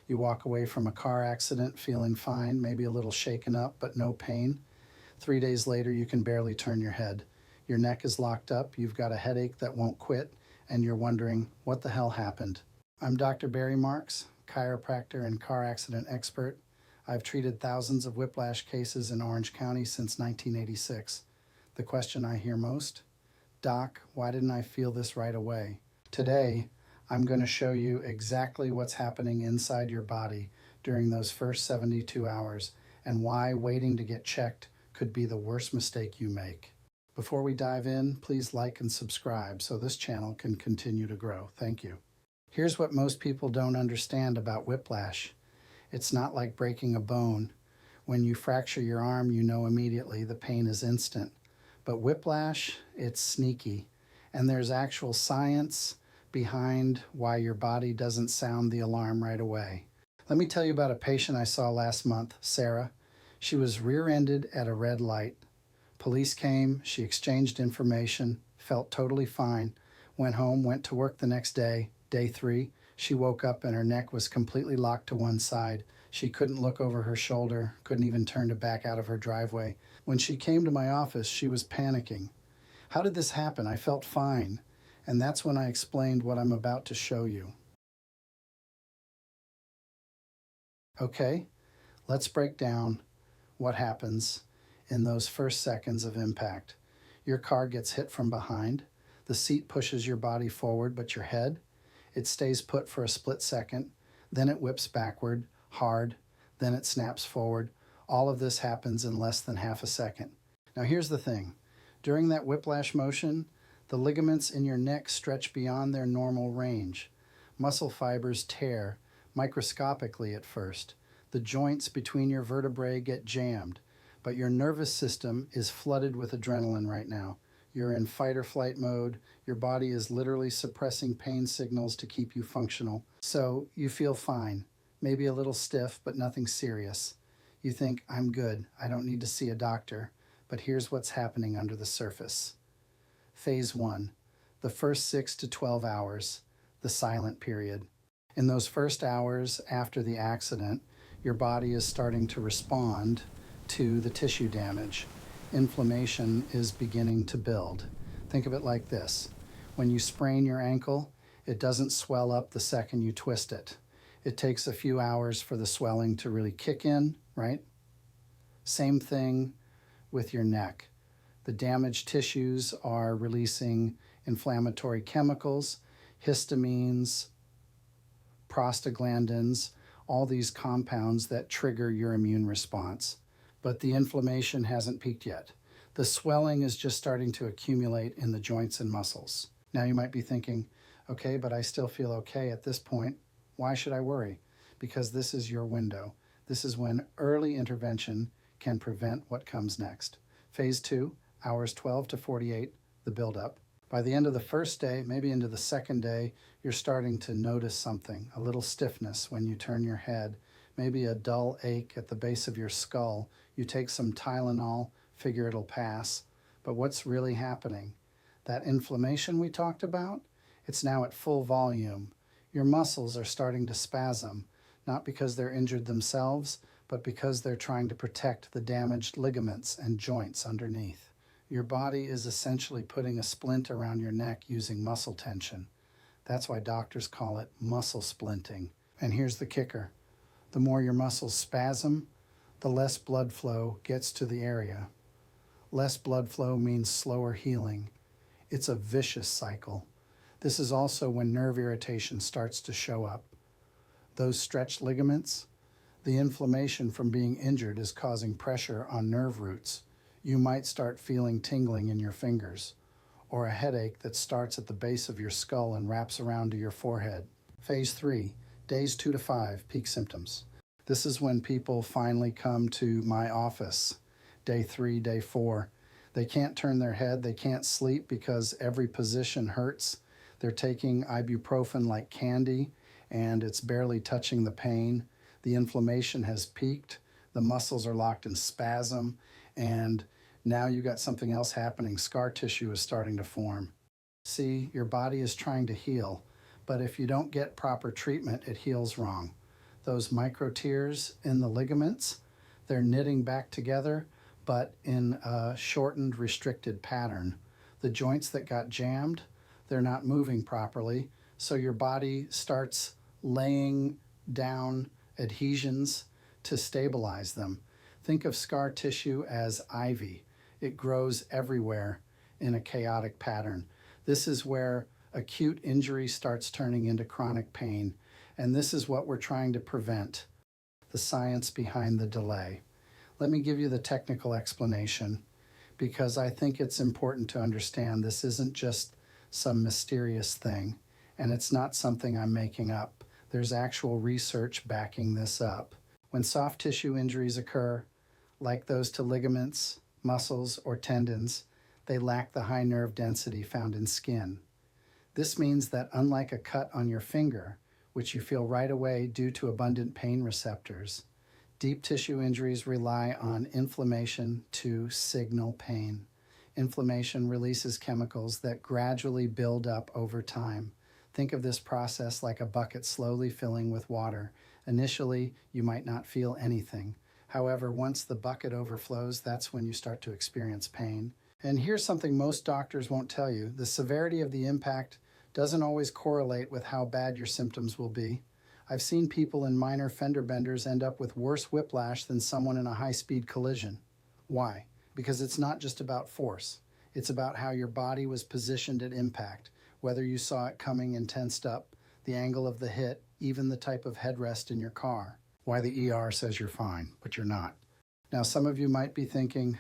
You walk away from a car accident feeling fine, maybe a little shaken up, but no pain. 3 days later, you can barely turn your head. Your neck is locked up, you've got a headache that won't quit, and you're wondering, what the hell happened? I'm Dr. Barry Marks, chiropractor and car accident expert. I've treated thousands of whiplash cases in Orange County since 1986. The question I hear most, Doc, why didn't I feel this right away? Today, I'm going to show you exactly what's happening inside your body during those first 72 hours and why waiting to get checked could be the worst mistake you make. Before we dive in, please like and subscribe so this channel can continue to grow. Thank you. Here's what most people don't understand about whiplash. It's not like breaking a bone. When you fracture your arm, you know immediately the pain is instant. But whiplash, it's sneaky. And there's actual science behind why your body doesn't sound the alarm right away. Let me tell you about a patient I saw last month, Sarah. She was rear-ended at a red light. Police came, she exchanged information, felt totally fine, went home, went to work the next day, day 3. She woke up and her neck was completely locked to one side. She couldn't look over her shoulder, couldn't even turn to back out of her driveway. When she came to my office, she was panicking. How did this happen? I felt fine. And that's when I explained what I'm about to show you. Okay, let's break down what happens in those first seconds of impact. Your car gets hit from behind. The seat pushes your body forward, but your head, it stays put for a split second. Then it whips backward, hard. Then it snaps forward. All of this happens in less than half a second. Now here's the thing. During that whiplash motion, the ligaments in your neck stretch beyond their normal range. Muscle fibers tear, microscopically at first. The joints between your vertebrae get jammed, but your nervous system is flooded with adrenaline right now. You're in fight or flight mode. Your body is literally suppressing pain signals to keep you functional. So you feel fine, maybe a little stiff, but nothing serious. You think, I'm good, I don't need to see a doctor. But here's what's happening under the surface. Phase 1, the first 6 to 12 hours, the silent period. In those first hours after the accident, your body is starting to respond to the tissue damage. Inflammation is beginning to build. Think of it like this. When you sprain your ankle, it doesn't swell up the second you twist it. It takes a few hours for the swelling to really kick in, right? Same thing with your neck. The damaged tissues are releasing inflammatory chemicals, histamines, prostaglandins, all these compounds that trigger your immune response. But the inflammation hasn't peaked yet. The swelling is just starting to accumulate in the joints and muscles. Now you might be thinking, okay, but I still feel okay at this point. Why should I worry? Because this is your window. This is when early intervention can prevent what comes next. Phase 2, hours 12 to 48, the buildup. By the end of the first day, maybe into the second day, you're starting to notice something, a little stiffness when you turn your head, maybe a dull ache at the base of your skull. You take some Tylenol, figure it'll pass. But what's really happening? That inflammation we talked about, it's now at full volume. Your muscles are starting to spasm, not because they're injured themselves, but because they're trying to protect the damaged ligaments and joints underneath. Your body is essentially putting a splint around your neck using muscle tension. That's why doctors call it muscle splinting. And here's the kicker. The more your muscles spasm, the less blood flow gets to the area. Less blood flow means slower healing. It's a vicious cycle. This is also when nerve irritation starts to show up. Those stretched ligaments, the inflammation from being injured is causing pressure on nerve roots. You might start feeling tingling in your fingers, or a headache that starts at the base of your skull and wraps around to your forehead. Phase 3, days 2 to 5, peak symptoms. This is when people finally come to my office. Day 3, day 4. They can't turn their head, they can't sleep because every position hurts. They're taking ibuprofen like candy, and it's barely touching the pain. The inflammation has peaked, the muscles are locked in spasm, and now you got something else happening. Scar tissue is starting to form. See, your body is trying to heal, but if you don't get proper treatment, it heals wrong. those micro tears in the ligaments. They're knitting back together, but in a shortened, restricted pattern. The joints that got jammed, they're not moving properly, so your body starts laying down adhesions to stabilize them. Think of scar tissue as ivy. It grows everywhere in a chaotic pattern. This is where acute injury starts turning into chronic pain, and this is what we're trying to prevent, the science behind the delay. Let me give you the technical explanation, because I think it's important to understand this isn't just some mysterious thing, and it's not something I'm making up. There's actual research backing this up. When soft tissue injuries occur, like those to ligaments, muscles, or tendons, they lack the high nerve density found in skin. This means that unlike a cut on your finger, which you feel right away due to abundant pain receptors, deep tissue injuries rely on inflammation to signal pain. Inflammation releases chemicals that gradually build up over time. Think of this process like a bucket slowly filling with water. Initially, you might not feel anything. However, once the bucket overflows, that's when you start to experience pain. And here's something most doctors won't tell you. The severity of the impact doesn't always correlate with how bad your symptoms will be. I've seen people in minor fender benders end up with worse whiplash than someone in a high-speed collision. Why? Because it's not just about force. It's about how your body was positioned at impact, whether you saw it coming and tensed up, the angle of the hit, even the type of headrest in your car. Why the ER says you're fine, but you're not. Now, some of you might be thinking,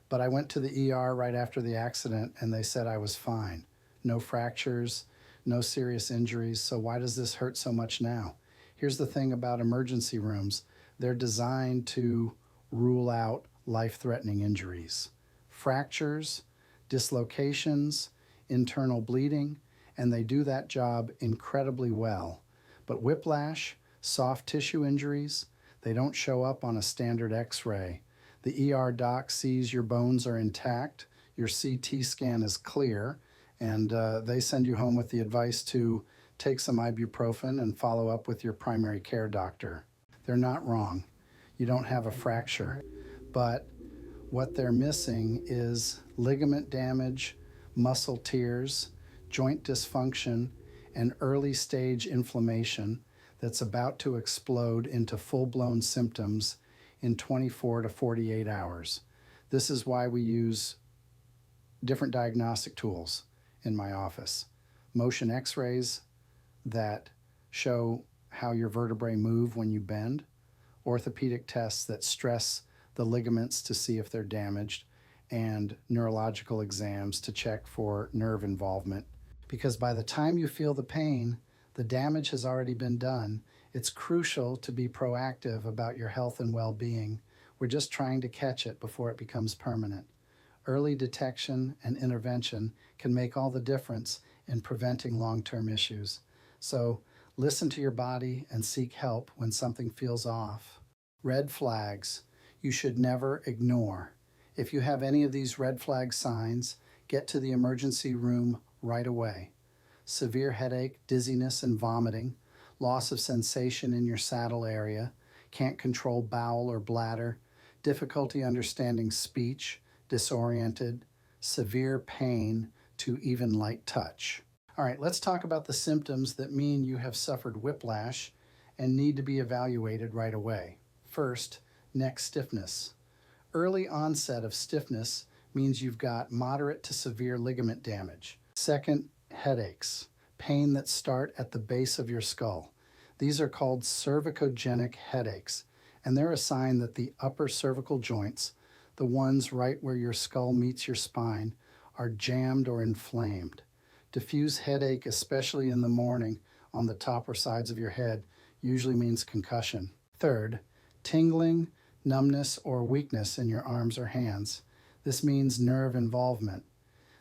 but I went to the ER right after the accident and they said I was fine. No fractures, no serious injuries, so why does this hurt so much now? Here's the thing about emergency rooms. They're designed to rule out life-threatening injuries. Fractures, dislocations, internal bleeding, and they do that job incredibly well. But whiplash, soft tissue injuries, they don't show up on a standard X-ray. The ER doc sees your bones are intact, your CT scan is clear, and they send you home with the advice to take some ibuprofen and follow up with your primary care doctor. They're not wrong. You don't have a fracture, but what they're missing is ligament damage, muscle tears, joint dysfunction, and early stage inflammation that's about to explode into full-blown symptoms in 24 to 48 hours. This is why we use different diagnostic tools in my office. Motion x-rays that show how your vertebrae move when you bend, orthopedic tests that stress the ligaments to see if they're damaged, and neurological exams to check for nerve involvement. Because by the time you feel the pain, the damage has already been done. It's crucial to be proactive about your health and well-being. We're just trying to catch it before it becomes permanent. Early detection and intervention can make all the difference in preventing long-term issues. So listen to your body and seek help when something feels off. Red flags you should never ignore. If you have any of these red flag signs, get to the emergency room right away. Severe headache, dizziness, and vomiting, loss of sensation in your saddle area, can't control bowel or bladder, difficulty understanding speech, disoriented, severe pain to even light touch. All right, let's talk about the symptoms that mean you have suffered whiplash and need to be evaluated right away. First, neck stiffness. Early onset of stiffness means you've got moderate to severe ligament damage. Second, headaches, pain that start at the base of your skull. These are called cervicogenic headaches, and they're a sign that the upper cervical joints, the ones right where your skull meets your spine, are jammed or inflamed. Diffuse headache, especially in the morning on the top or sides of your head, usually means concussion. Third, tingling, numbness, or weakness in your arms or hands. This means nerve involvement.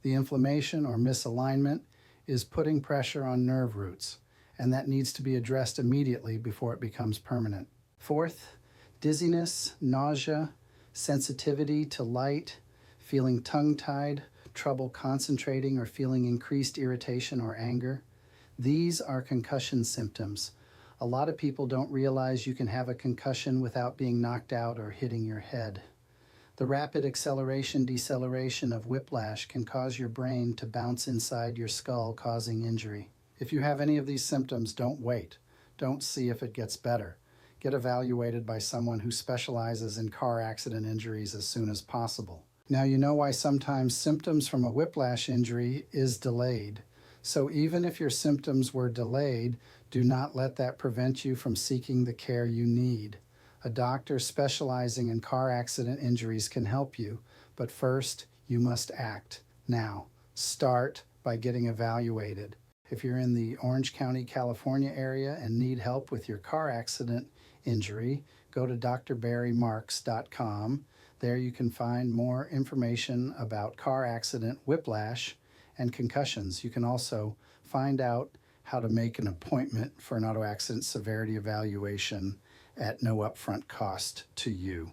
The inflammation or misalignment is putting pressure on nerve roots, and that needs to be addressed immediately before it becomes permanent. Fourth, dizziness, nausea, sensitivity to light, feeling tongue-tied, trouble concentrating, or feeling increased irritation or anger. These are concussion symptoms. A lot of people don't realize you can have a concussion without being knocked out or hitting your head. The rapid acceleration-deceleration of whiplash can cause your brain to bounce inside your skull, causing injury. If you have any of these symptoms, don't wait. Don't see if it gets better. Get evaluated by someone who specializes in car accident injuries as soon as possible. Now you know why sometimes symptoms from a whiplash injury is delayed. So even if your symptoms were delayed, do not let that prevent you from seeking the care you need. A doctor specializing in car accident injuries can help you, but first you must act now. Start by getting evaluated. If you're in the Orange County, California area and need help with your car accident injury, go to drbarrymarks.com. There you can find more information about car accident, whiplash, and concussions. You can also find out how to make an appointment for an auto accident severity evaluation at no upfront cost to you.